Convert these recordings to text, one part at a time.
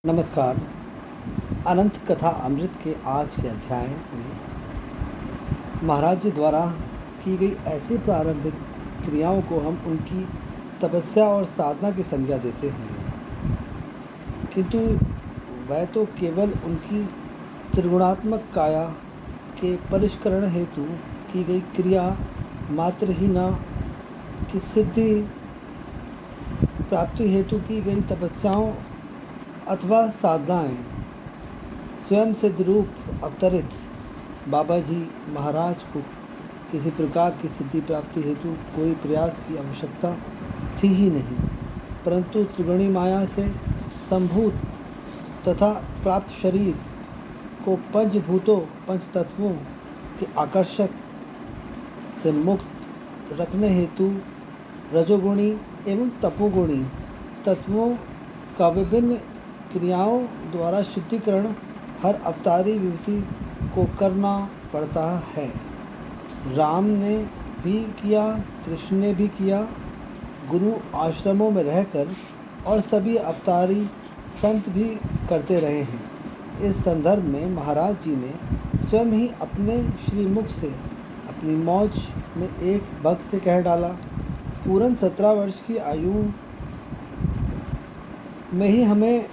नमस्कार। अनंत कथा अमृत के आज के अध्याय में महाराज जी द्वारा की गई ऐसी प्रारंभिक क्रियाओं को हम उनकी तपस्या और साधना की संज्ञा देते हैं, किंतु वह तो केवल उनकी त्रिगुणात्मक काया के परिष्करण हेतु की गई क्रिया मात्र ही न कि सिद्धि प्राप्ति हेतु की गई तपस्याओं अथवा साधनाएं स्वयं सिद्ध रूप अवतरित बाबा जी महाराज को किसी प्रकार की सिद्धि प्राप्ति हेतु कोई प्रयास की आवश्यकता थी ही नहीं, परंतु त्रिगुणी माया से संभूत तथा प्राप्त शरीर को पंचभूतों पंच तत्वों के आकर्षक से मुक्त रखने हेतु रजोगुणी एवं तपोगुणी तत्वों का विभिन्न क्रियाओं द्वारा शुद्धिकरण हर अवतारी विभूति को करना पड़ता है। राम ने भी किया, कृष्ण ने भी किया, गुरु आश्रमों में रहकर और सभी अवतारी संत भी करते रहे हैं। इस संदर्भ में महाराज जी ने स्वयं ही अपने श्रीमुख से अपनी मौज में एक भक्त से कह डाला। पूर्ण 17 वर्ष की आयु में ही हमें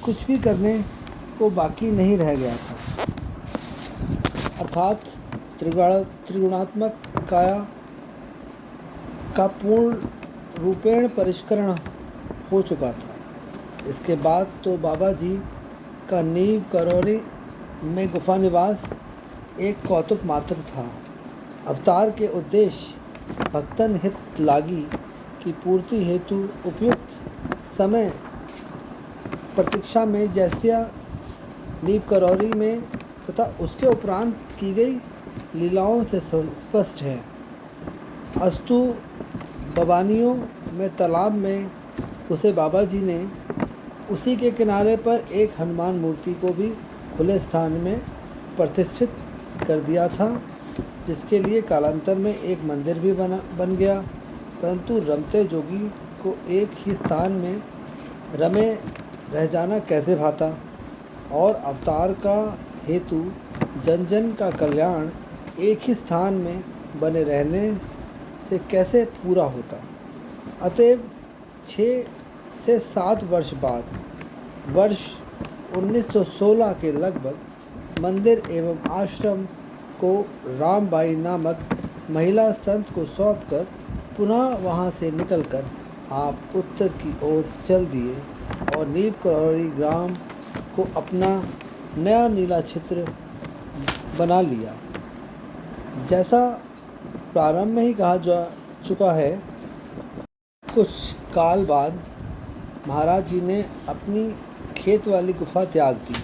कुछ भी करने को बाकी नहीं रह गया था, अर्थात त्रिगुणात्मक काया का पूर्ण रूपेण परिष्करण हो चुका था। इसके बाद तो बाबा जी का नींव करौरी में गुफा निवास एक कौतुक मात्र था। अवतार के उद्देश्य भक्तन हित लागी की पूर्ति हेतु उपयुक्त समय प्रतीक्षा में जैसा नींव करौरी में तथा उसके उपरांत की गई लीलाओं से स्पष्ट है। अस्तु बबानियों में तालाब में उसे बाबा जी ने उसी के किनारे पर एक हनुमान मूर्ति को भी खुले स्थान में प्रतिष्ठित कर दिया था, जिसके लिए कालांतर में एक मंदिर भी बन गया। परंतु रमते जोगी को एक ही स्थान में रमे रह जाना कैसे भाता, और अवतार का हेतु जन जन का कल्याण एक ही स्थान में बने रहने से कैसे पूरा होता। अतएव 6 से 7 वर्ष बाद वर्ष 1916 के लगभग मंदिर एवं आश्रम को रामबाई नामक महिला संत को सौंपकर पुनः वहां से निकलकर आप उत्तर की ओर चल दिए और नींव करौरी ग्राम को अपना नया नीला क्षेत्र बना लिया। जैसा प्रारंभ में ही कहा जा चुका है, कुछ काल बाद महाराज जी ने अपनी खेत वाली गुफा त्याग दी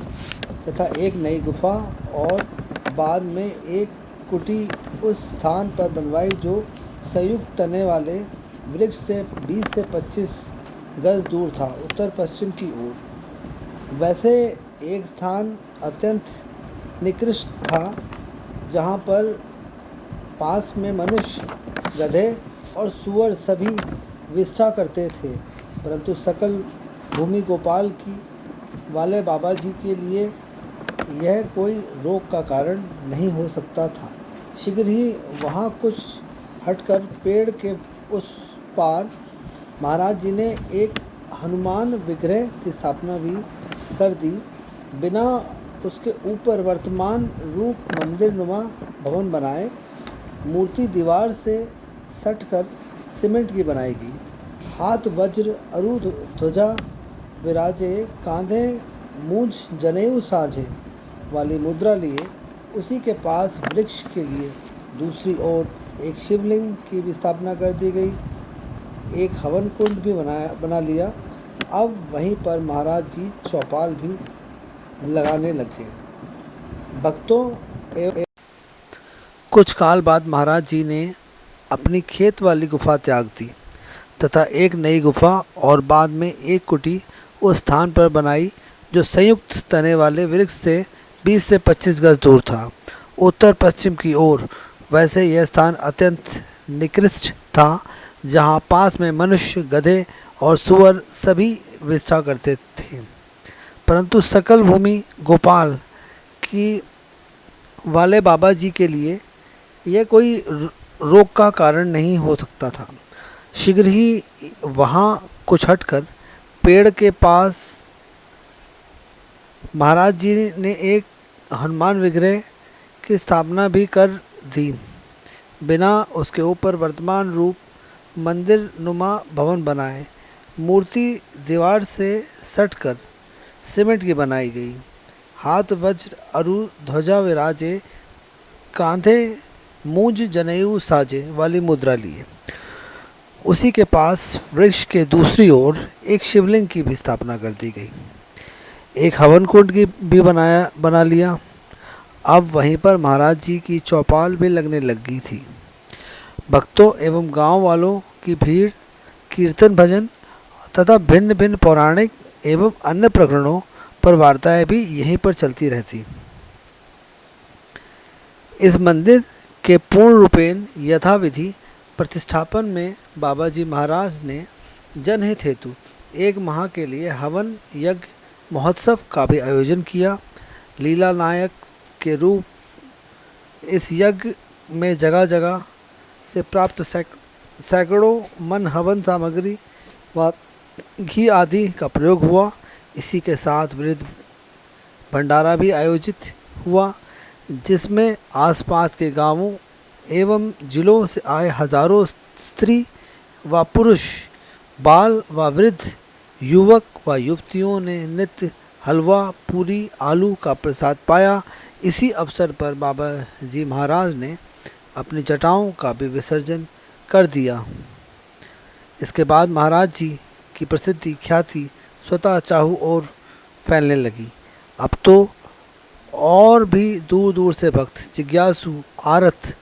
तथा एक नई गुफा और बाद में एक कुटी उस स्थान पर बनवाई जो संयुक्त तने वाले वृक्ष से 20 से 25 गज दूर था, उत्तर पश्चिम की ओर। वैसे एक स्थान अत्यंत निकृष्ट था, जहाँ पर पास में मनुष्य, गधे और सुअर सभी विष्ठा करते थे, परंतु सकल भूमि गोपाल की वाले बाबा जी के लिए यह कोई रोग का कारण नहीं हो सकता था। शीघ्र ही वहाँ कुछ हटकर पेड़ के उस पार महाराज जी ने एक हनुमान विग्रह की स्थापना भी कर दी। बिना उसके ऊपर वर्तमान रूप मंदिर नुमा भवन बनाए मूर्ति दीवार से सटकर सीमेंट की बनाएगी। हाथ वज्र अरु ध्वजा विराजे, कांधे मूंछ जनेऊ साझे वाली मुद्रा लिए उसी के पास वृक्ष के लिए दूसरी ओर एक शिवलिंग की भी स्थापना कर दी गई। एक हवन कुंड भी बना लिया। अब वहीं पर महाराज जी चौपाल भी लगाने लग गए। भक्तों कुछ काल बाद महाराज जी ने अपनी खेत वाली गुफा त्याग दी तथा एक नई गुफा और बाद में एक कुटी उस स्थान पर बनाई जो संयुक्त तने वाले वृक्ष से 20 से 25 गज दूर था, उत्तर पश्चिम की ओर। वैसे यह स्थान अत्यंत निकृष्ट था, जहाँ पास में मनुष्य, गधे और सुअर सभी विष्ठा करते थे, परंतु सकल भूमि गोपाल की वाले बाबा जी के लिए यह कोई रोक का कारण नहीं हो सकता था। शीघ्र ही वहाँ कुछ हटकर पेड़ के पास महाराज जी ने एक हनुमान विग्रह की स्थापना भी कर दी। बिना उसके ऊपर वर्तमान रूप मंदिर नुमा भवन बनाए। मूर्ति दीवार से सटकर सीमेंट की बनाई गई। हाथ वज्र अरु ध्वजा विराजे, कांधे मूंज जनेऊ साजे वाली मुद्रा लिए। उसी के पास वृक्ष के दूसरी ओर एक शिवलिंग की भी स्थापना कर दी गई। एक हवन कुंड की भी बना लिया। अब वहीं पर महाराज जी की चौपाल भी लगने लगी थी। भक्तों एवं गांव वालों की भीड़ कीर्तन भजन तथा भिन्न भिन्न पौराणिक एवं अन्य प्रकरणों पर वार्ताएं भी यहीं पर चलती रहती। इस मंदिर के पूर्ण रूपेण यथाविधि प्रतिष्ठापन में बाबा जी महाराज ने जनहित हेतु एक माह के लिए हवन यज्ञ महोत्सव का भी आयोजन किया। लीला नायक के रूप इस यज्ञ में जगह जगह से प्राप्त सैकड़ों मन हवन सामग्री व घी आदि का प्रयोग हुआ। इसी के साथ वृद्ध भंडारा भी आयोजित हुआ, जिसमें आसपास के गांवों एवं जिलों से आए हजारों स्त्री व पुरुष, बाल व वृद्ध, युवक व युवतियों ने नित्य हलवा पूरी आलू का प्रसाद पाया। इसी अवसर पर बाबा जी महाराज ने अपनी जटाओं का भी विसर्जन कर दिया। इसके बाद महाराज जी की प्रसिद्धि ख्याति स्वतः चाहू और फैलने लगी। अब तो और भी दूर दूर से भक्त, जिज्ञासु, आरत,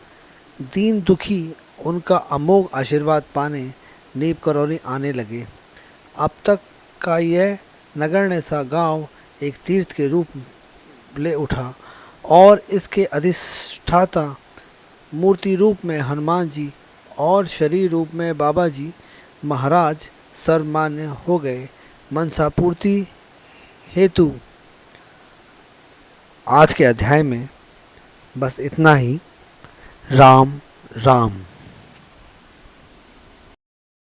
दीन दुखी उनका अमोघ आशीर्वाद पाने नीप करौली आने लगे। अब तक का यह नगण्य सा गांव एक तीर्थ के रूप ले उठा और इसके अधिष्ठाता मूर्ति रूप में हनुमान जी और शरीर रूप में बाबा जी महाराज सर्वमान्य हो गए। मनसा पूर्ति हेतु आज के अध्याय में बस इतना ही। राम राम।